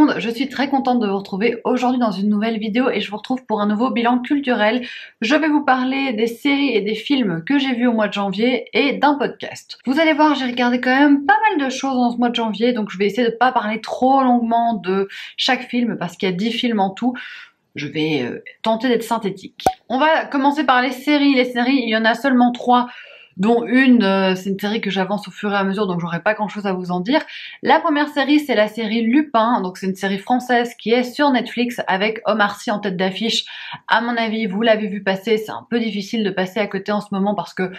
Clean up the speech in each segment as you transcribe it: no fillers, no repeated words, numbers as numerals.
monde, je suis très contente de vous retrouver aujourd'hui dans une nouvelle vidéo et je vous retrouve pour un nouveau bilan culturel. Je vais vous parler des séries et des films que j'ai vus au mois de janvier et d'un podcast. Vous allez voir, j'ai regardé quand même pas mal de choses dans ce mois de janvier, donc je vais essayer de pas parler trop longuement de chaque film parce qu'il y a 10 films en tout. Je vais tenter d'être synthétique. On va commencer par les séries. Les séries, il y en a seulement 3. Dont une, c'est une série que j'avance au fur et à mesure, donc j'aurai pas grand chose à vous en dire. La première série, c'est la série Lupin, donc c'est une série française qui est sur Netflix avec Omar Sy en tête d'affiche. À mon avis, vous l'avez vu passer, c'est un peu difficile de passer à côté en ce moment parce que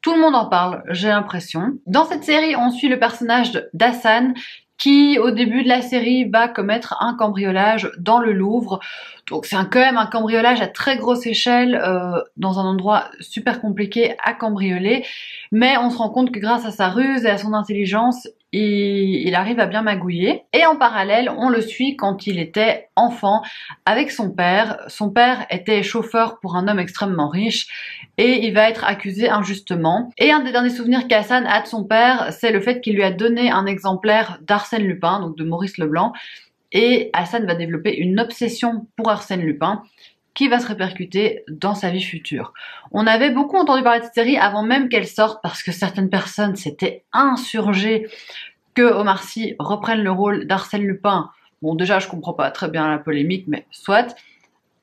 tout le monde en parle, j'ai l'impression. Dans cette série, on suit le personnage d'Hassan, qui, au début de la série, va commettre un cambriolage dans le Louvre. Donc c'est quand même un cambriolage à très grosse échelle, dans un endroit super compliqué à cambrioler. Mais on se rend compte que grâce à sa ruse et à son intelligence, il arrive à bien magouiller. Et en parallèle, on le suit quand il était enfant avec son père. Son père était chauffeur pour un homme extrêmement riche et il va être accusé injustement. Et un des derniers souvenirs qu'Hassan a de son père, c'est le fait qu'il lui a donné un exemplaire d'Arsène Lupin, donc de Maurice Leblanc. Et Hassan va développer une obsession pour Arsène Lupin qui va se répercuter dans sa vie future. On avait beaucoup entendu parler de cette série avant même qu'elle sorte parce que certaines personnes s'étaient insurgées que Omar Sy reprenne le rôle d'Arsène Lupin. Bon, déjà, je comprends pas très bien la polémique, mais soit.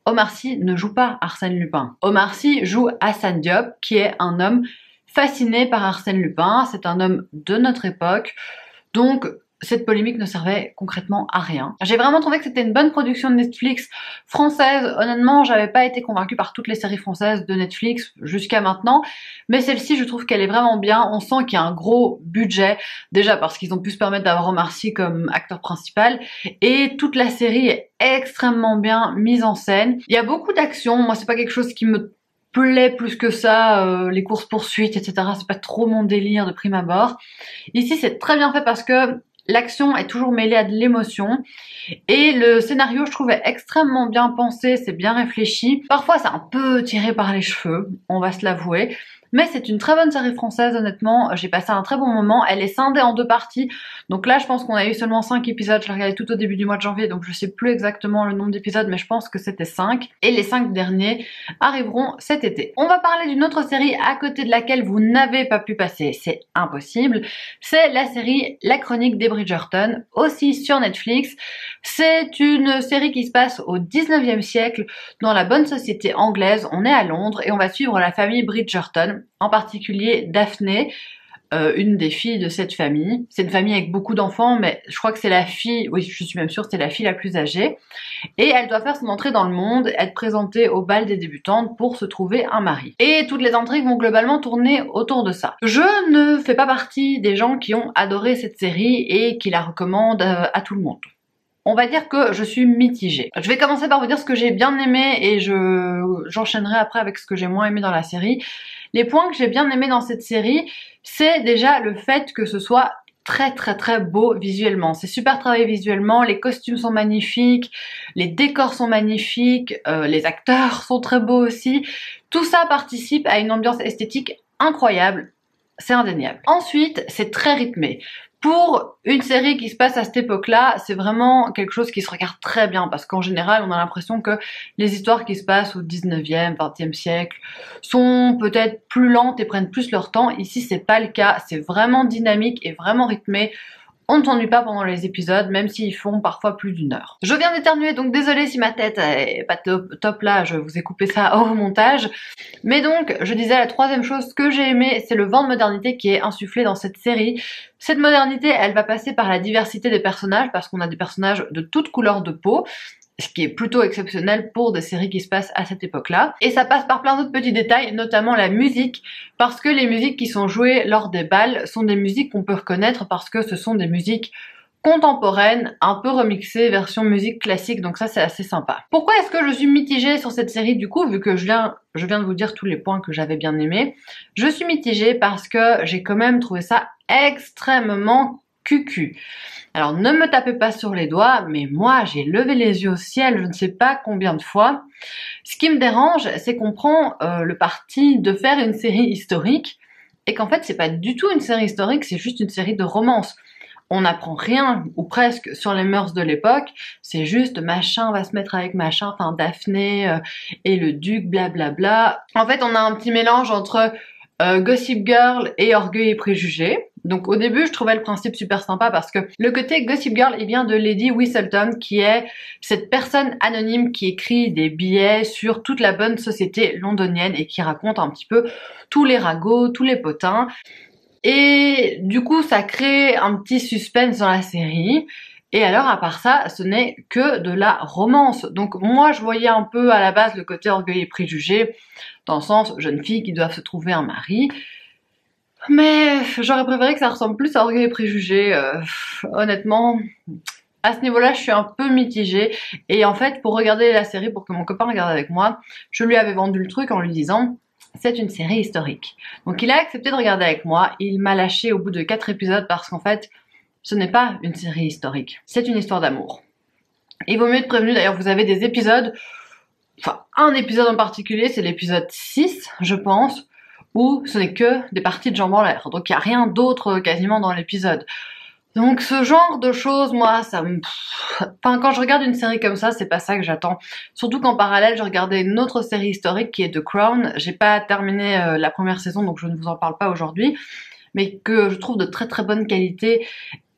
Omar Sy ne joue pas Arsène Lupin. Omar Sy joue Assane Diop, qui est un homme fasciné par Arsène Lupin. C'est un homme de notre époque. Donc, cette polémique ne servait concrètement à rien. J'ai vraiment trouvé que c'était une bonne production de Netflix française. Honnêtement, j'avais pas été convaincue par toutes les séries françaises de Netflix jusqu'à maintenant, mais celle-ci, je trouve qu'elle est vraiment bien. On sent qu'il y a un gros budget, déjà parce qu'ils ont pu se permettre d'avoir Omar Sy comme acteur principal, et toute la série est extrêmement bien mise en scène. Il y a beaucoup d'action. Moi, c'est pas quelque chose qui me plaît plus que ça, les courses-poursuites, etc. C'est pas trop mon délire de prime abord. Ici, c'est très bien fait parce que l'action est toujours mêlée à de l'émotion et le scénario, je trouvais extrêmement bien pensé, c'est bien réfléchi. Parfois, c'est un peu tiré par les cheveux, on va se l'avouer. Mais c'est une très bonne série française, honnêtement. J'ai passé un très bon moment. Elle est scindée en 2 parties. Donc là, je pense qu'on a eu seulement 5 épisodes. Je l'ai regardé tout au début du mois de janvier, donc je sais plus exactement le nombre d'épisodes, mais je pense que c'était 5. Et les 5 derniers arriveront cet été. On va parler d'une autre série à côté de laquelle vous n'avez pas pu passer. C'est impossible. C'est la série La Chronique des Bridgerton, aussi sur Netflix. C'est une série qui se passe au 19e siècle, dans la bonne société anglaise. On est à Londres et on va suivre la famille Bridgerton. En particulier Daphné, une des filles de cette famille. C'est une famille avec beaucoup d'enfants, mais je crois que c'est la fille, oui, je suis même sûre, c'est la fille la plus âgée. Et elle doit faire son entrée dans le monde, être présentée au bal des débutantes pour se trouver un mari. Et toutes les intrigues vont globalement tourner autour de ça. Je ne fais pas partie des gens qui ont adoré cette série et qui la recommandent à tout le monde. On va dire que je suis mitigée. Je vais commencer par vous dire ce que j'ai bien aimé et j'enchaînerai après avec ce que j'ai moins aimé dans la série. Les points que j'ai bien aimé dans cette série, c'est déjà le fait que ce soit très beau visuellement. C'est super travaillé visuellement, les costumes sont magnifiques, les décors sont magnifiques, les acteurs sont très beaux aussi. Tout ça participe à une ambiance esthétique incroyable. C'est indéniable. Ensuite, c'est très rythmé. Pour une série qui se passe à cette époque-là, c'est vraiment quelque chose qui se regarde très bien parce qu'en général, on a l'impression que les histoires qui se passent au 19e, 20e siècle sont peut-être plus lentes et prennent plus leur temps. Ici, c'est pas le cas. C'est vraiment dynamique et vraiment rythmé. On ne s'ennuie pas pendant les épisodes, même s'ils font parfois plus d'1 heure. Je viens d'éternuer, donc désolée si ma tête est pas top là, je vous ai coupé ça au montage. Mais donc, je disais, la troisième chose que j'ai aimé, c'est le vent de modernité qui est insufflé dans cette série. Cette modernité, elle va passer par la diversité des personnages, parce qu'on a des personnages de toutes couleurs de peau, ce qui est plutôt exceptionnel pour des séries qui se passent à cette époque-là. Et ça passe par plein d'autres petits détails, notamment la musique, parce que les musiques qui sont jouées lors des bals sont des musiques qu'on peut reconnaître parce que ce sont des musiques contemporaines, un peu remixées, version musique classique, donc ça c'est assez sympa. Pourquoi est-ce que je suis mitigée sur cette série du coup, vu que je viens de vous dire tous les points que j'avais bien aimés? Je suis mitigée parce que j'ai quand même trouvé ça extrêmement cucu. Alors ne me tapez pas sur les doigts, mais moi j'ai levé les yeux au ciel je ne sais pas combien de fois. Ce qui me dérange, c'est qu'on prend le parti de faire une série historique et qu'en fait c'est pas du tout une série historique, c'est juste une série de romance. on n'apprend rien, ou presque, sur les mœurs de l'époque. C'est juste machin va se mettre avec machin, enfin Daphné et le duc, blablabla. En fait, on a un petit mélange entre Gossip Girl et Orgueil et Préjugés. Donc au début, je trouvais le principe super sympa parce que le côté Gossip Girl, il vient de Lady Whistleton, qui est cette personne anonyme qui écrit des billets sur toute la bonne société londonienne et qui raconte un petit peu tous les ragots, tous les potins. Et du coup, ça crée un petit suspense dans la série. Et alors, à part ça, ce n'est que de la romance. Donc moi, je voyais un peu à la base le côté Orgueil et Préjugés, dans le sens jeunes filles qui doivent se trouver un mari. Mais j'aurais préféré que ça ressemble plus à Orgueil et Préjugés. Honnêtement, à ce niveau-là, je suis un peu mitigée. Et en fait, pour regarder la série, pour que mon copain regarde avec moi, je lui avais vendu le truc en lui disant... c'est une série historique. Donc il a accepté de regarder avec moi, il m'a lâché au bout de 4 épisodes parce qu'en fait, ce n'est pas une série historique, c'est une histoire d'amour. Il vaut mieux être prévenu, d'ailleurs vous avez des épisodes, enfin un épisode en particulier, c'est l'épisode 6, je pense, où ce n'est que des parties de jambes en l'air, donc il n'y a rien d'autre quasiment dans l'épisode. Donc ce genre de choses, moi, ça me... Enfin, quand je regarde une série comme ça, c'est pas ça que j'attends. Surtout qu'en parallèle, je regardais une autre série historique qui est The Crown. J'ai pas terminé la première saison, donc je ne vous en parle pas aujourd'hui. Mais que je trouve de très très bonne qualité.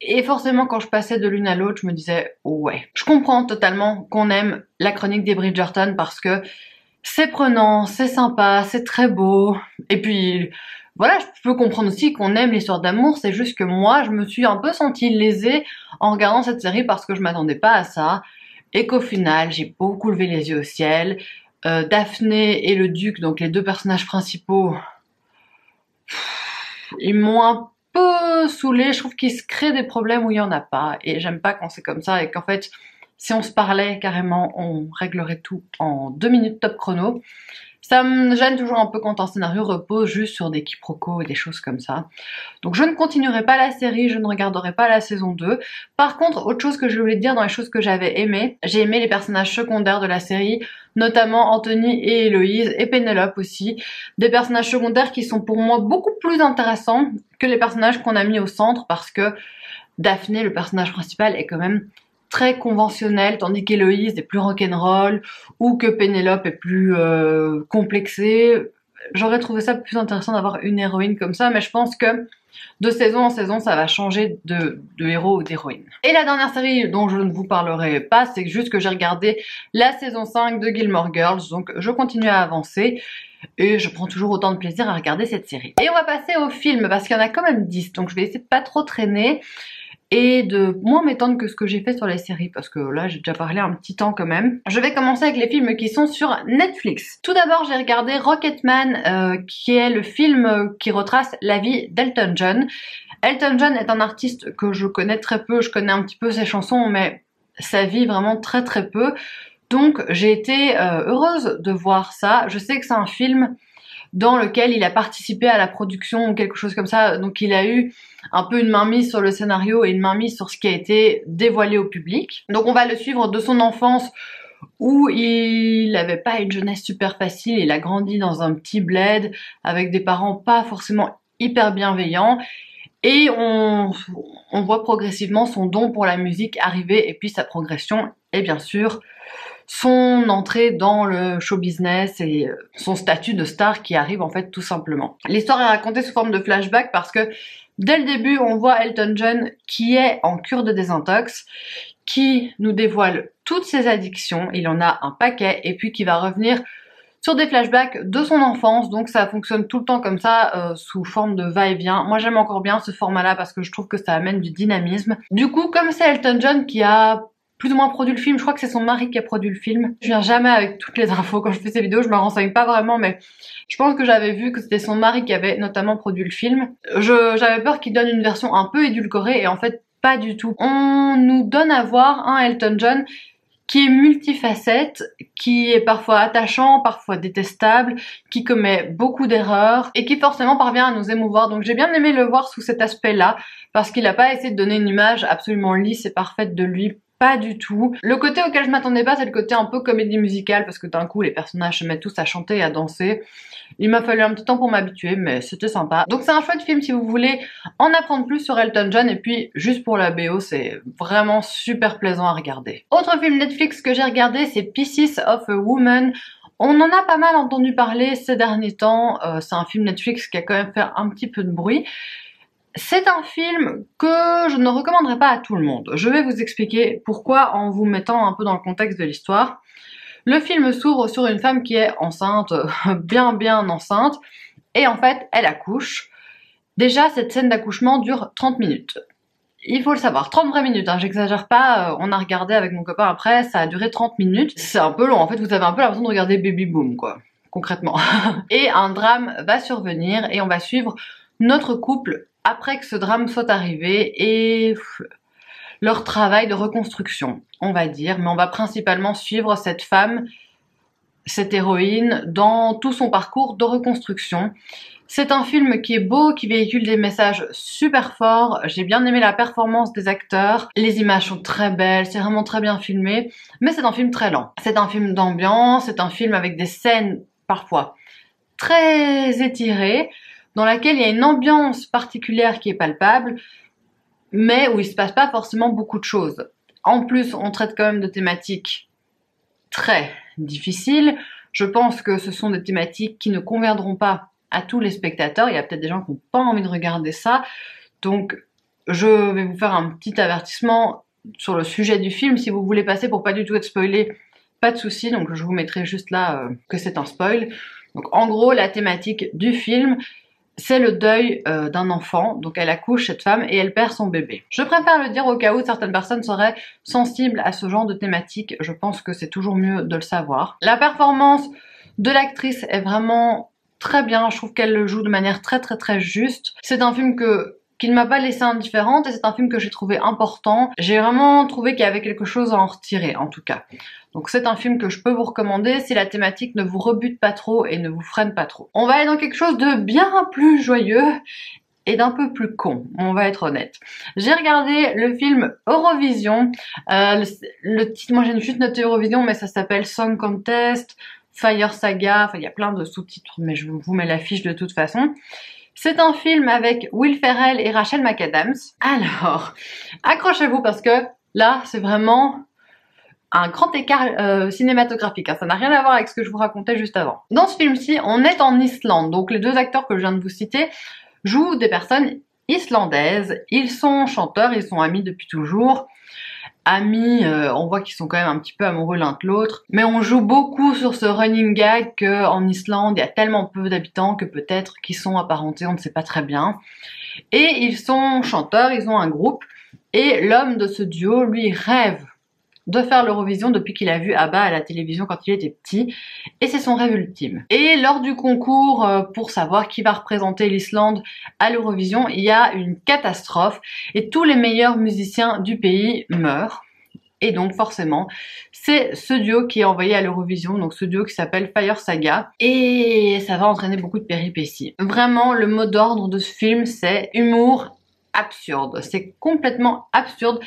Et forcément, quand je passais de l'une à l'autre, je me disais, oh ouais. Je comprends totalement qu'on aime la chronique des Bridgerton parce que c'est prenant, c'est sympa, c'est très beau. Et puis... voilà, je peux comprendre aussi qu'on aime l'histoire d'amour, c'est juste que moi, je me suis un peu sentie lésée en regardant cette série parce que je m'attendais pas à ça, et qu'au final, j'ai beaucoup levé les yeux au ciel. Daphné et le duc, donc les deux personnages principaux, ils m'ont un peu saoulée, je trouve qu'il se crée des problèmes où il y en a pas, et j'aime pas quand c'est comme ça, et qu'en fait, si on se parlait carrément, on réglerait tout en 2 minutes top chrono. Ça me gêne toujours un peu quand un scénario repose juste sur des quiproquos et des choses comme ça. Donc je ne continuerai pas la série, je ne regarderai pas la saison 2. Par contre, autre chose que je voulais dire dans les choses que j'avais aimées, j'ai aimé les personnages secondaires de la série, notamment Anthony et Héloïse, et Pénélope aussi. Des personnages secondaires qui sont pour moi beaucoup plus intéressants que les personnages qu'on a mis au centre, parce que Daphné, le personnage principal, est quand même très conventionnelle, tandis qu'Héloïse est plus rock'n'roll, ou que Pénélope est plus complexée. J'aurais trouvé ça plus intéressant d'avoir une héroïne comme ça, mais je pense que de saison en saison, ça va changer de héros ou d'héroïne. Et la dernière série dont je ne vous parlerai pas, c'est juste que j'ai regardé la saison 5 de Gilmore Girls, donc je continue à avancer. Et je prends toujours autant de plaisir à regarder cette série. Et on va passer au film, parce qu'il y en a quand même 10, donc je vais essayer de pas trop traîner et de moins m'étendre que ce que j'ai fait sur les séries, parce que là j'ai déjà parlé un petit temps quand même. Je vais commencer avec les films qui sont sur Netflix. Tout d'abord, j'ai regardé Rocketman, qui est le film qui retrace la vie d'Elton John. Elton John est un artiste que je connais très peu, je connais un petit peu ses chansons, mais sa vie vraiment très très peu. Donc j'ai été heureuse de voir ça. Je sais que c'est un film dans lequel il a participé à la production ou quelque chose comme ça, donc il a eu un peu une mainmise sur le scénario et une mainmise sur ce qui a été dévoilé au public. Donc on va le suivre de son enfance où il n'avait pas une jeunesse super facile, il a grandi dans un petit bled avec des parents pas forcément hyper bienveillants, et on voit progressivement son don pour la musique arriver, et puis sa progression, et bien sûr son entrée dans le show business et son statut de star qui arrive en fait tout simplement. L'histoire est racontée sous forme de flashback parce que dès le début on voit Elton John qui est en cure de désintox, qui nous dévoile toutes ses addictions, il en a un paquet, et puis qui va revenir sur des flashbacks de son enfance, donc ça fonctionne tout le temps comme ça, sous forme de va-et-vient. Moi j'aime encore bien ce format-là parce que je trouve que ça amène du dynamisme. Du coup, comme c'est Elton John qui a plus ou moins produit le film, je crois que c'est son mari qui a produit le film. Je viens jamais avec toutes les infos quand je fais ces vidéos, je me renseigne pas vraiment, mais je pense que j'avais vu que c'était son mari qui avait notamment produit le film. J'avais peur qu'il donne une version un peu édulcorée, et en fait pas du tout. On nous donne à voir un Elton John qui est multifacette, qui est parfois attachant, parfois détestable, qui commet beaucoup d'erreurs et qui forcément parvient à nous émouvoir. Donc j'ai bien aimé le voir sous cet aspect-là, parce qu'il n'a pas essayé de donner une image absolument lisse et parfaite de lui pas du tout. Le côté auquel je m'attendais pas, c'est le côté un peu comédie musicale, parce que d'un coup les personnages se mettent tous à chanter et à danser. Il m'a fallu un petit temps pour m'habituer, mais c'était sympa. Donc c'est un chouette film si vous voulez en apprendre plus sur Elton John, et puis juste pour la BO, c'est vraiment super plaisant à regarder. Autre film Netflix que j'ai regardé, c'est Pieces of a Woman. On en a pas mal entendu parler ces derniers temps, c'est un film Netflix qui a quand même fait un petit peu de bruit. C'est un film que je ne recommanderais pas à tout le monde. Je vais vous expliquer pourquoi en vous mettant un peu dans le contexte de l'histoire. Le film s'ouvre sur une femme qui est enceinte, bien enceinte, et en fait, elle accouche. Déjà, cette scène d'accouchement dure 30 minutes. Il faut le savoir, 30 vraies minutes, hein, j'exagère pas, on a regardé avec mon copain après, ça a duré 30 minutes. C'est un peu long, en fait, vous avez un peu l'impression de regarder Baby Boom, quoi, concrètement. Et un drame va survenir, et on va suivre notre couple après que ce drame soit arrivé, et leur travail de reconstruction, on va dire, mais on va principalement suivre cette femme, cette héroïne, dans tout son parcours de reconstruction. C'est un film qui est beau, qui véhicule des messages super forts, j'ai bien aimé la performance des acteurs, les images sont très belles, c'est vraiment très bien filmé, mais c'est un film très lent. C'est un film d'ambiance, c'est un film avec des scènes parfois très étirées, dans laquelle il y a une ambiance particulière qui est palpable, mais où il se passe pas forcément beaucoup de choses. En plus, on traite quand même de thématiques très difficiles. Je pense que ce sont des thématiques qui ne conviendront pas à tous les spectateurs. Il y a peut-être des gens qui n'ont pas envie de regarder ça. Donc, je vais vous faire un petit avertissement sur le sujet du film. Si vous voulez passer pour pas du tout être spoilé, pas de souci. Donc, je vous mettrai juste là que c'est un spoil. Donc, en gros, la thématique du film, c'est le deuil d'un enfant, donc elle accouche cette femme et elle perd son bébé. Je préfère le dire au cas où certaines personnes seraient sensibles à ce genre de thématique, je pense que c'est toujours mieux de le savoir. La performance de l'actrice est vraiment très bien, je trouve qu'elle le joue de manière très juste. C'est un film qui ne m'a pas laissé indifférente et c'est un film que j'ai trouvé important. J'ai vraiment trouvé qu'il y avait quelque chose à en retirer en tout cas. Donc c'est un film que je peux vous recommander si la thématique ne vous rebute pas trop et ne vous freine pas trop. On va aller dans quelque chose de bien plus joyeux et d'un peu plus con, on va être honnête. J'ai regardé le film Eurovision, le titre, moi j'ai juste noté Eurovision, mais ça s'appelle Song Contest, Fire Saga, enfin il y a plein de sous-titres, mais je vous mets l'affiche de toute façon. C'est un film avec Will Ferrell et Rachel McAdams. Alors, accrochez-vous parce que là, c'est vraiment un grand écart cinématographique, hein. Ça n'a rien à voir avec ce que je vous racontais juste avant. Dans ce film-ci, on est en Islande, donc les deux acteurs que je viens de vous citer jouent des personnes islandaises. Ils sont chanteurs, ils sont amis depuis toujours. Amis, on voit qu'ils sont quand même un petit peu amoureux l'un de l'autre, mais on joue beaucoup sur ce running gag qu'en Islande, il y a tellement peu d'habitants que peut-être qu'ils sont apparentés, on ne sait pas très bien. Et ils sont chanteurs, ils ont un groupe, et l'homme de ce duo, lui, rêve de faire l'Eurovision depuis qu'il a vu ABBA à la télévision quand il était petit, et c'est son rêve ultime. Et lors du concours pour savoir qui va représenter l'Islande à l'Eurovision, il y a une catastrophe, et tous les meilleurs musiciens du pays meurent. Et donc forcément, c'est ce duo qui est envoyé à l'Eurovision, donc ce duo qui s'appelle Fire Saga, et ça va entraîner beaucoup de péripéties. Vraiment, le mot d'ordre de ce film, c'est humour absurde. C'est complètement absurde.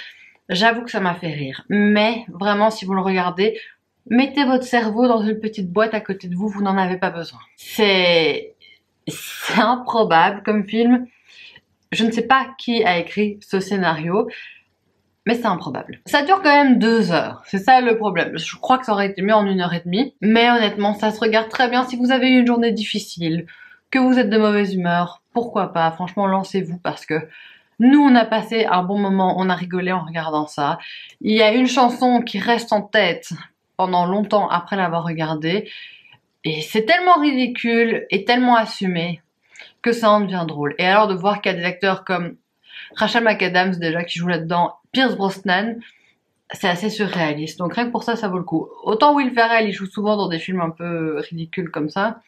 J'avoue que ça m'a fait rire, mais vraiment si vous le regardez, mettez votre cerveau dans une petite boîte à côté de vous, vous n'en avez pas besoin. C'est improbable comme film. Je ne sais pas qui a écrit ce scénario, mais c'est improbable. Ça dure quand même 2 heures, c'est ça le problème. Je crois que ça aurait été mieux en 1h30, mais honnêtement ça se regarde très bien si vous avez eu une journée difficile, que vous êtes de mauvaise humeur, pourquoi pas, franchement lancez-vous parce que nous, on a passé un bon moment, on a rigolé en regardant ça. Il y a une chanson qui reste en tête pendant longtemps après l'avoir regardée. Et c'est tellement ridicule et tellement assumé que ça en devient drôle. Et alors de voir qu'il y a des acteurs comme Rachel McAdams déjà qui joue là-dedans, Pierce Brosnan, c'est assez surréaliste. Donc rien que pour ça, ça vaut le coup. Autant Will Ferrell, il joue souvent dans des films un peu ridicules comme ça.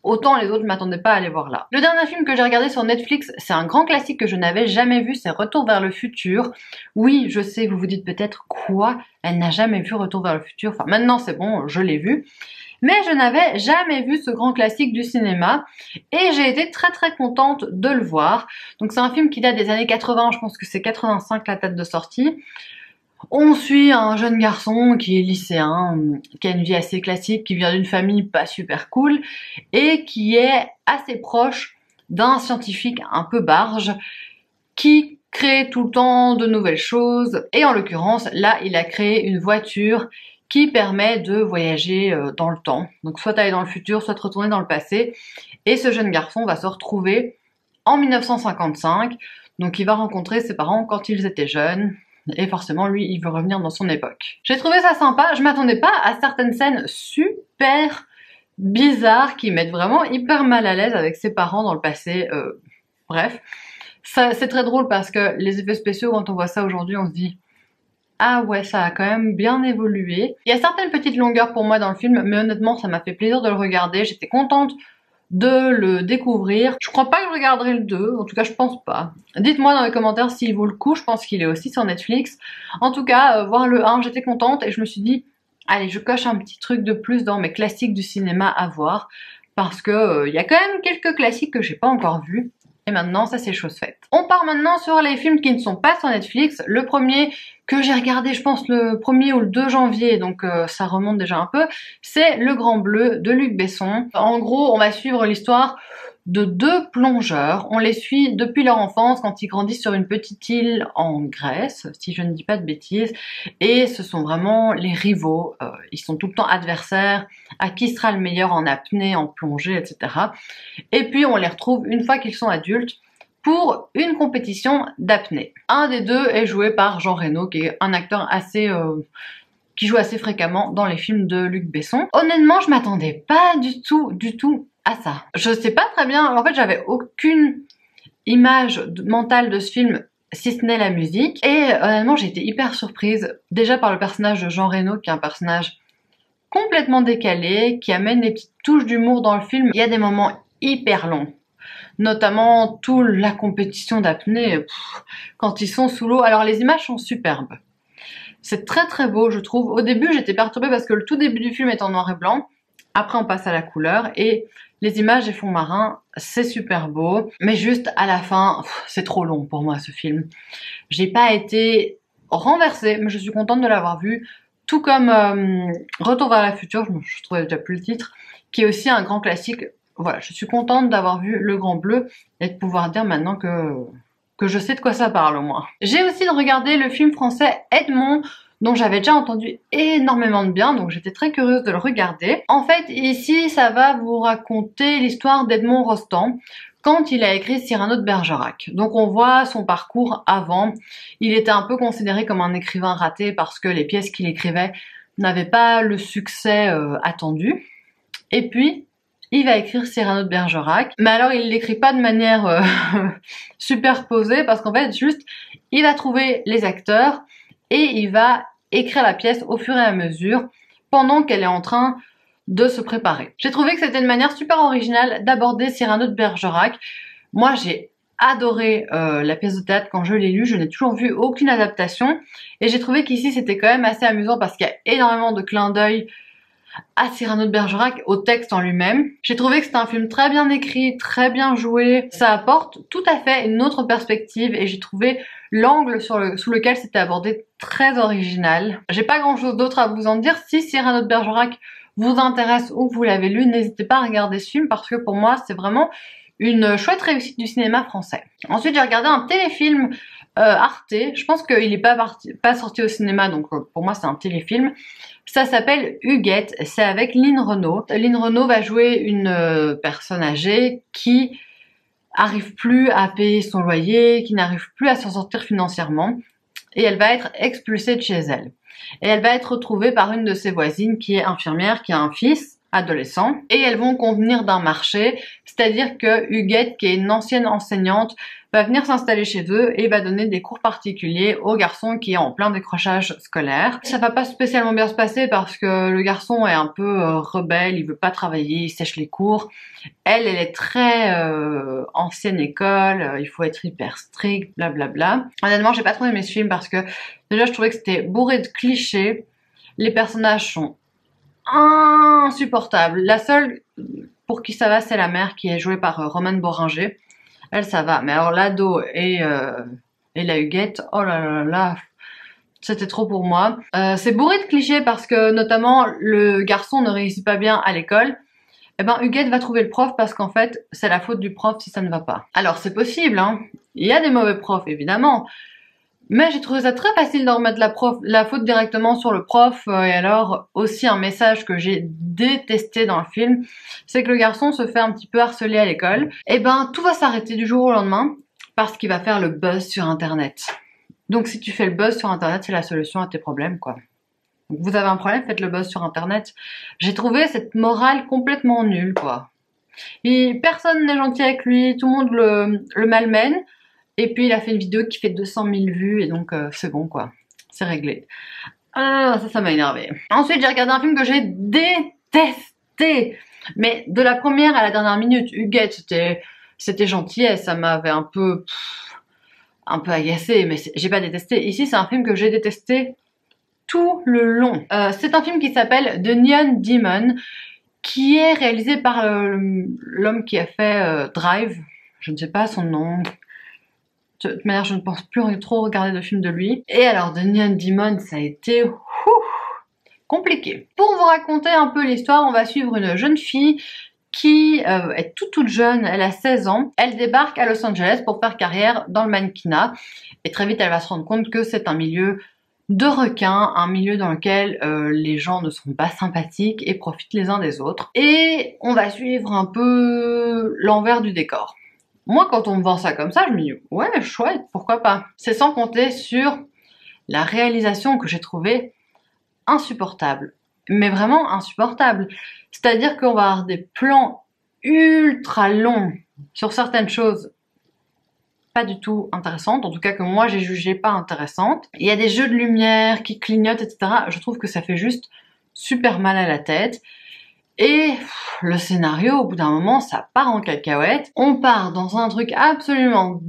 Autant les autres, je m'attendais pas à les voir là. Le dernier film que j'ai regardé sur Netflix, c'est un grand classique que je n'avais jamais vu, c'est Retour vers le futur. Oui, je sais, vous vous dites peut-être quoi, elle n'a jamais vu Retour vers le futur. Enfin, maintenant c'est bon, je l'ai vu. Mais je n'avais jamais vu ce grand classique du cinéma et j'ai été très contente de le voir. Donc c'est un film qui date des années 80, je pense que c'est 85 la date de sortie. On suit un jeune garçon qui est lycéen, qui a une vie assez classique, qui vient d'une famille pas super cool et qui est assez proche d'un scientifique un peu barge qui crée tout le temps de nouvelles choses. Et en l'occurrence, là, il a créé une voiture qui permet de voyager dans le temps. Donc soit aller dans le futur, soit retourner dans le passé. Et ce jeune garçon va se retrouver en 1955. Donc il va rencontrer ses parents quand ils étaient jeunes. Et forcément, lui, il veut revenir dans son époque. J'ai trouvé ça sympa. Je m'attendais pas à certaines scènes super bizarres qui mettent vraiment hyper mal à l'aise avec ses parents dans le passé. Bref. C'est très drôle parce que les effets spéciaux, quand on voit ça aujourd'hui, on se dit ah ouais, ça a quand même bien évolué. Il y a certaines petites longueurs pour moi dans le film, mais honnêtement, ça m'a fait plaisir de le regarder. J'étais contente de le découvrir. Je crois pas que je regarderai le 2, en tout cas je pense pas. Dites-moi dans les commentaires s'il vaut le coup, je pense qu'il est aussi sur Netflix. En tout cas, voir le 1, j'étais contente et je me suis dit, allez, je coche un petit truc de plus dans mes classiques du cinéma à voir, parce que y a quand même quelques classiques que j'ai pas encore vus. Et maintenant, ça c'est chose faite. On part maintenant sur les films qui ne sont pas sur Netflix. Le premier que j'ai regardé, je pense le 1er ou le 2 janvier, donc ça remonte déjà un peu, c'est Le Grand Bleu de Luc Besson. En gros, on va suivre l'histoire de deux plongeurs. On les suit depuis leur enfance quand ils grandissent sur une petite île en Grèce, si je ne dis pas de bêtises. Et ce sont vraiment les rivaux. Ils sont tout le temps adversaires. À qui sera le meilleur en apnée, en plongée, etc. Et puis on les retrouve une fois qu'ils sont adultes pour une compétition d'apnée. Un des deux est joué par Jean Reno, qui est un acteur qui joue assez fréquemment dans les films de Luc Besson. Honnêtement, je m'attendais pas du tout à ça. Je sais pas très bien, en fait j'avais aucune image mentale de ce film si ce n'est la musique. Et honnêtement j'ai été hyper surprise, déjà par le personnage de Jean Reno qui est un personnage complètement décalé, qui amène des petites touches d'humour dans le film. Il y a des moments hyper longs, notamment toute la compétition d'apnée, quand ils sont sous l'eau. Alors les images sont superbes. C'est très très beau, je trouve. Au début, j'étais perturbée parce que le tout début du film est en noir et blanc. Après, on passe à la couleur et les images des fonds marins, c'est super beau. Mais juste à la fin, c'est trop long pour moi ce film. J'ai pas été renversée, mais je suis contente de l'avoir vu. Tout comme Retour vers le futur, je trouvais déjà plus le titre, qui est aussi un grand classique. Voilà, je suis contente d'avoir vu Le Grand Bleu et de pouvoir dire maintenant que je sais de quoi ça parle au moins. J'ai aussi regardé le film français Edmond, dont j'avais déjà entendu énormément de bien, donc j'étais très curieuse de le regarder. En fait, ici, ça va vous raconter l'histoire d'Edmond Rostand, quand il a écrit Cyrano de Bergerac. Donc on voit son parcours avant. Il était un peu considéré comme un écrivain raté parce que les pièces qu'il écrivait n'avaient pas le succès attendu. Et puis, il va écrire Cyrano de Bergerac, mais alors il l'écrit pas de manière superposée, parce qu'en fait juste il va trouver les acteurs et il va écrire la pièce au fur et à mesure pendant qu'elle est en train de se préparer. J'ai trouvé que c'était une manière super originale d'aborder Cyrano de Bergerac. Moi j'ai adoré la pièce de théâtre quand je l'ai lue, je n'ai toujours vu aucune adaptation et j'ai trouvé qu'ici c'était quand même assez amusant parce qu'il y a énormément de clins d'œil à Cyrano de Bergerac, au texte en lui-même. J'ai trouvé que c'était un film très bien écrit, très bien joué. Ça apporte tout à fait une autre perspective et j'ai trouvé l'angle sous lequel c'était abordé très original. J'ai pas grand chose d'autre à vous en dire. Si Cyrano de Bergerac vous intéresse ou que vous l'avez lu, n'hésitez pas à regarder ce film parce que pour moi c'est vraiment une chouette réussite du cinéma français. Ensuite j'ai regardé un téléfilm Arte, je pense qu'il n'est pas sorti au cinéma, donc pour moi c'est un téléfilm. Ça s'appelle Huguette, c'est avec Line Renaud. Line Renaud va jouer une personne âgée qui arrive plus à payer son loyer, qui n'arrive plus à s'en sortir financièrement, et elle va être expulsée de chez elle. Et elle va être retrouvée par une de ses voisines qui est infirmière, qui a un fils adolescent, et elles vont convenir d'un marché, c'est-à-dire que Huguette, qui est une ancienne enseignante, va venir s'installer chez eux et va donner des cours particuliers au garçon qui est en plein décrochage scolaire. Ça va pas spécialement bien se passer parce que le garçon est un peu rebelle, il veut pas travailler, il sèche les cours. Elle est très ancienne école, il faut être hyper strict, blablabla. Honnêtement, j'ai pas trop aimé ce film parce que déjà je trouvais que c'était bourré de clichés. Les personnages sont insupportables. La seule pour qui ça va, c'est la mère qui est jouée par Romane Boringer. Elle, ça va. Mais alors l'ado et la Huguette, oh là là là, C'était trop pour moi. C'est bourré de clichés parce que notamment le garçon ne réussit pas bien à l'école. Eh ben Huguette va trouver le prof parce qu'en fait c'est la faute du prof si ça ne va pas. Alors c'est possible, hein. Il y a des mauvais profs évidemment, mais j'ai trouvé ça très facile de remettre la faute directement sur le prof. Et alors aussi un message que j'ai détesté dans le film, c'est que le garçon se fait un petit peu harceler à l'école. Et ben tout va s'arrêter du jour au lendemain parce qu'il va faire le buzz sur internet. Donc si tu fais le buzz sur internet, c'est la solution à tes problèmes, quoi. Donc, vous avez un problème, faites le buzz sur internet. J'ai trouvé cette morale complètement nulle, quoi. Et personne n'est gentil avec lui, tout le monde le malmène. Et puis il a fait une vidéo qui fait 200 000 vues et donc c'est bon, quoi. C'est réglé. Ah, ça m'a énervé. Ensuite, j'ai regardé un film que j'ai détesté. Mais de la première à la dernière minute, Huguette, c'était gentillesse, ça m'avait un peu agacé, mais j'ai pas détesté. Ici, c'est un film que j'ai détesté tout le long. C'est un film qui s'appelle The Neon Demon, qui est réalisé par l'homme qui a fait Drive. Je ne sais pas son nom. De toute manière, je ne pense plus trop regarder de films de lui. Et alors, The Neon Demon, ça a été compliqué. Pour vous raconter un peu l'histoire, on va suivre une jeune fille qui est toute jeune, elle a 16 ans. Elle débarque à Los Angeles pour faire carrière dans le mannequinat. Et très vite, elle va se rendre compte que c'est un milieu de requins, un milieu dans lequel les gens ne sont pas sympathiques et profitent les uns des autres. Et on va suivre un peu l'envers du décor. Moi, quand on me vend ça comme ça, je me dis « ouais, chouette, pourquoi pas ?» C'est sans compter sur la réalisation que j'ai trouvée insupportable. Mais vraiment insupportable. C'est-à-dire qu'on va avoir des plans ultra longs sur certaines choses pas du tout intéressantes, en tout cas que moi j'ai jugé pas intéressantes. Il y a des jeux de lumière qui clignotent, etc. Je trouve que ça fait juste super mal à la tête. Et le scénario, au bout d'un moment, ça part en cacahuète. On part dans un truc absolument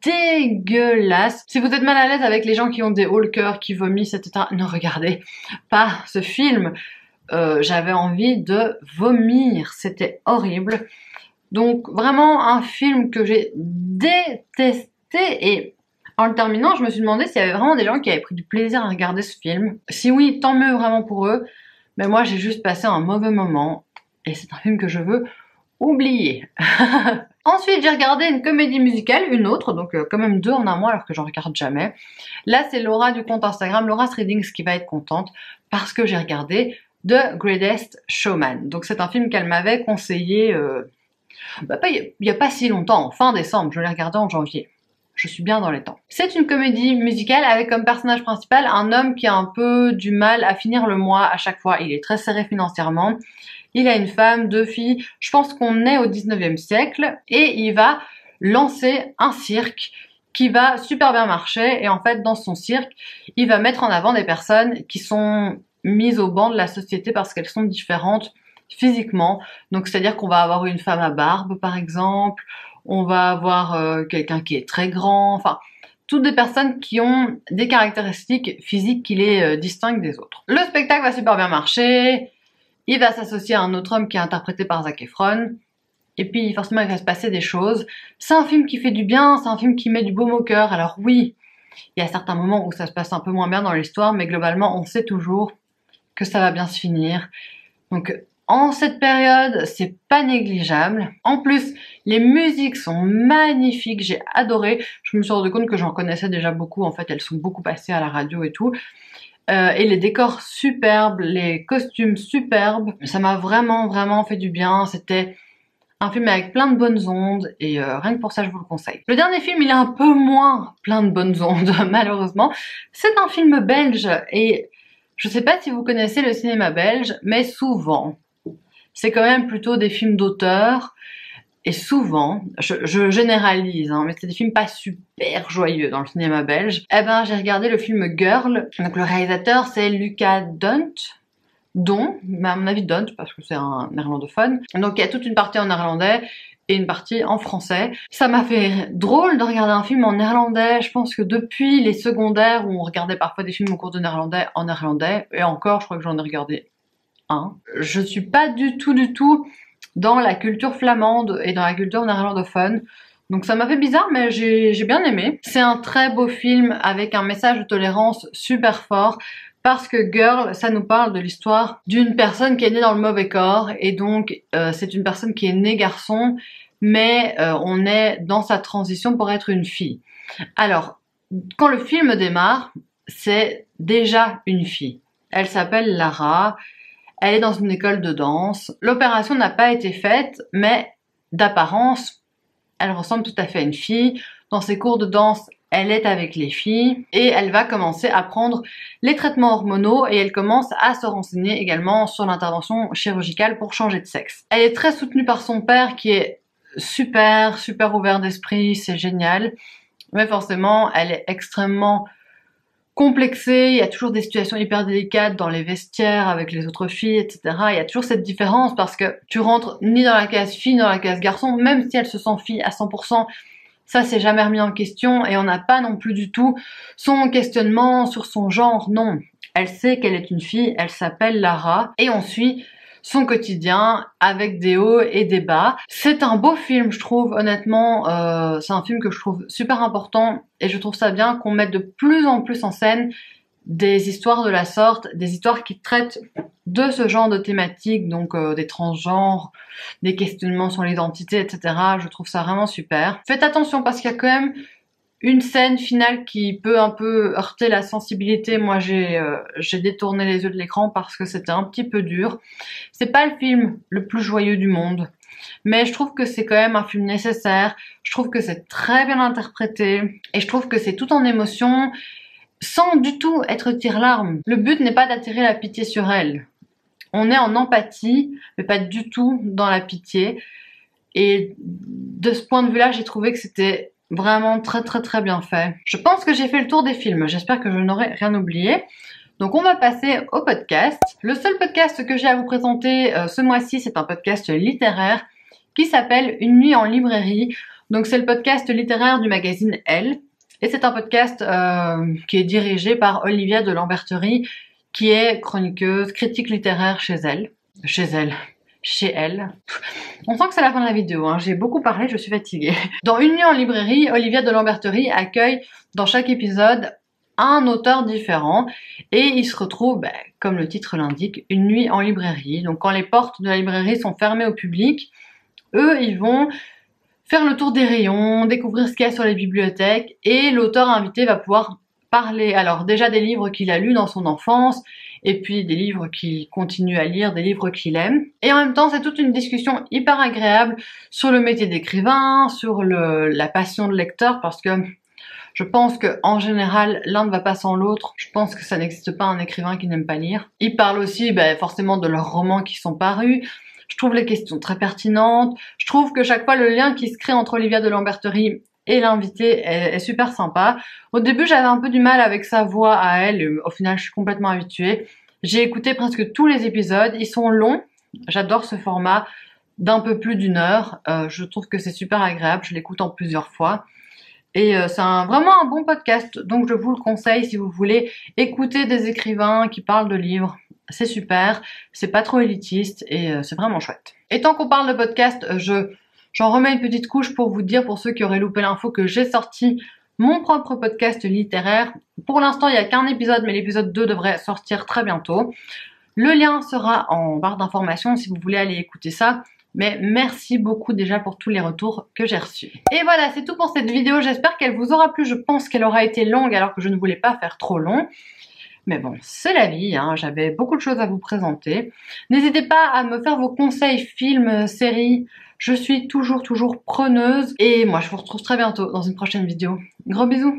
dégueulasse. Si vous êtes mal à l'aise avec les gens qui ont des hauts le cœur, qui vomissent, etc., ne regardez pas ce film. J'avais envie de vomir, c'était horrible. Donc vraiment un film que j'ai détesté, et en le terminant, je me suis demandé s'il y avait vraiment des gens qui avaient pris du plaisir à regarder ce film. Si oui, tant mieux vraiment pour eux, mais moi j'ai juste passé un mauvais moment, et c'est un film que je veux oublier. Ensuite, j'ai regardé une comédie musicale, une autre, donc quand même 2 en un mois alors que j'en regarde jamais. Là, c'est Laura du compte Instagram, Laura's Readings, qui va être contente parce que j'ai regardé The Greatest Showman. Donc c'est un film qu'elle m'avait conseillé il y a pas si longtemps, en fin décembre, je l'ai regardé en janvier. Je suis bien dans les temps. C'est une comédie musicale avec comme personnage principal un homme qui a un peu du mal à finir le mois à chaque fois. Il est très serré financièrement. Il a une femme, 2 filles. Je pense qu'on est au 19e siècle. Et il va lancer un cirque qui va super bien marcher. Et en fait, dans son cirque, il va mettre en avant des personnes qui sont mises au banc de la société parce qu'elles sont différentes physiquement. Donc c'est-à-dire qu'on va avoir une femme à barbe par exemple, on va avoir quelqu'un qui est très grand, enfin toutes des personnes qui ont des caractéristiques physiques qui les distinguent des autres. Le spectacle va super bien marcher, il va s'associer à un autre homme qui est interprété par Zac Efron, et puis forcément il va se passer des choses. C'est un film qui fait du bien, c'est un film qui met du baume au cœur. Alors oui, il y a certains moments où ça se passe un peu moins bien dans l'histoire, mais globalement on sait toujours que ça va bien se finir. Donc en cette période, c'est pas négligeable. En plus, les musiques sont magnifiques, j'ai adoré. Je me suis rendu compte que j'en connaissais déjà beaucoup, en fait, elles sont beaucoup passées à la radio et tout. Et les décors superbes, les costumes superbes. Ça m'a vraiment fait du bien. C'était un film avec plein de bonnes ondes et rien que pour ça, je vous le conseille. Le dernier film, il est un peu moins plein de bonnes ondes, malheureusement. C'est un film belge et je sais pas si vous connaissez le cinéma belge, mais souvent, c'est quand même plutôt des films d'auteur, et souvent, je généralise, hein, mais c'est des films pas super joyeux dans le cinéma belge. Eh ben, j'ai regardé le film Girl, donc le réalisateur c'est Lucas Dont, mais à mon avis Dunt, parce que c'est un néerlandophone. Donc il y a toute une partie en néerlandais et une partie en français. Ça m'a fait drôle de regarder un film en néerlandais. Je pense que depuis les secondaires où on regardait parfois des films au cours de néerlandais en néerlandais, et encore, je crois que j'en ai regardé un. Je suis pas du tout dans la culture flamande et dans la culture néerlandophone. Donc ça m'a fait bizarre, mais j'ai bien aimé. C'est un très beau film avec un message de tolérance super fort. Parce que Girl, ça nous parle de l'histoire d'une personne qui est née dans le mauvais corps. Et donc, c'est une personne qui est née garçon, mais on est dans sa transition pour être une fille. Alors, quand le film démarre, c'est déjà une fille. Elle s'appelle Lara. Elle est dans une école de danse. L'opération n'a pas été faite, mais d'apparence, elle ressemble tout à fait à une fille. Dans ses cours de danse, elle est avec les filles et elle va commencer à prendre les traitements hormonaux et elle commence à se renseigner également sur l'intervention chirurgicale pour changer de sexe. Elle est très soutenue par son père qui est super ouvert d'esprit, c'est génial. Mais forcément, elle est extrêmement complexée, il y a toujours des situations hyper délicates dans les vestiaires avec les autres filles, etc. Il y a toujours cette différence parce que tu rentres ni dans la case fille, ni dans la case garçon, même si elle se sent fille à 100%, ça c'est jamais remis en question et on n'a pas non plus du tout son questionnement sur son genre, non. Elle sait qu'elle est une fille, elle s'appelle Lara et on suit son quotidien avec des hauts et des bas. C'est un beau film, je trouve, honnêtement. C'est un film que je trouve super important et je trouve ça bien qu'on mette de plus en plus en scène des histoires de la sorte, des histoires qui traitent de ce genre de thématiques, donc des transgenres, des questionnements sur l'identité, etc. Je trouve ça vraiment super. Faites attention parce qu'il y a quand même une scène finale qui peut un peu heurter la sensibilité. Moi, j'ai détourné les yeux de l'écran parce que c'était un petit peu dur. C'est pas le film le plus joyeux du monde, mais je trouve que c'est quand même un film nécessaire. Je trouve que c'est très bien interprété et je trouve que c'est tout en émotion, sans du tout être tire-larme. Le but n'est pas d'attirer la pitié sur elle. On est en empathie, mais pas du tout dans la pitié. Et de ce point de vue-là, j'ai trouvé que c'était vraiment très bien fait. Je pense que j'ai fait le tour des films. J'espère que je n'aurai rien oublié. Donc on va passer au podcast. Le seul podcast que j'ai à vous présenter ce mois-ci, c'est un podcast littéraire qui s'appelle Une nuit en librairie. Donc c'est le podcast littéraire du magazine Elle. Et c'est un podcast qui est dirigé par Olivia de Lamberterie, qui est chroniqueuse, critique littéraire chez Elle. Chez elle. On sent que c'est la fin de la vidéo, hein. J'ai beaucoup parlé, je suis fatiguée. Dans Une nuit en librairie, Olivia de Lamberterie accueille dans chaque épisode un auteur différent et il se retrouve, comme le titre l'indique, une nuit en librairie. Donc quand les portes de la librairie sont fermées au public, eux ils vont faire le tour des rayons, découvrir ce qu'il y a sur les bibliothèques et l'auteur invité va pouvoir parler alors déjà des livres qu'il a lus dans son enfance et puis des livres qu'il continue à lire, des livres qu'il aime. Et en même temps, c'est toute une discussion hyper agréable sur le métier d'écrivain, sur la passion de lecteur, parce que je pense qu'en général, l'un ne va pas sans l'autre. Je pense que ça n'existe pas un écrivain qui n'aime pas lire. Ils parlent aussi forcément de leurs romans qui sont parus. Je trouve les questions très pertinentes. Je trouve que chaque fois, le lien qui se crée entre Olivia de Lamberterie et l'invité est super sympa. Au début, j'avais un peu du mal avec sa voix à elle. Au final, je suis complètement habituée. J'ai écouté presque tous les épisodes. Ils sont longs. J'adore ce format d'un peu plus d'une heure. Je trouve que c'est super agréable. Je l'écoute en plusieurs fois. Et c'est vraiment un bon podcast. Donc, je vous le conseille si vous voulez écouter des écrivains qui parlent de livres. C'est super. C'est pas trop élitiste et c'est vraiment chouette. Et tant qu'on parle de podcast, j'en remets une petite couche pour vous dire, pour ceux qui auraient loupé l'info, que j'ai sorti mon propre podcast littéraire. Pour l'instant, il n'y a qu'un épisode, mais l'épisode 2 devrait sortir très bientôt. Le lien sera en barre d'informations si vous voulez aller écouter ça. Mais merci beaucoup déjà pour tous les retours que j'ai reçus. Et voilà, c'est tout pour cette vidéo. J'espère qu'elle vous aura plu. Je pense qu'elle aura été longue alors que je ne voulais pas faire trop long. Mais bon, c'est la vie, hein. J'avais beaucoup de choses à vous présenter. N'hésitez pas à me faire vos conseils, films, séries. Je suis toujours preneuse. Et moi, je vous retrouve très bientôt dans une prochaine vidéo. Gros bisous!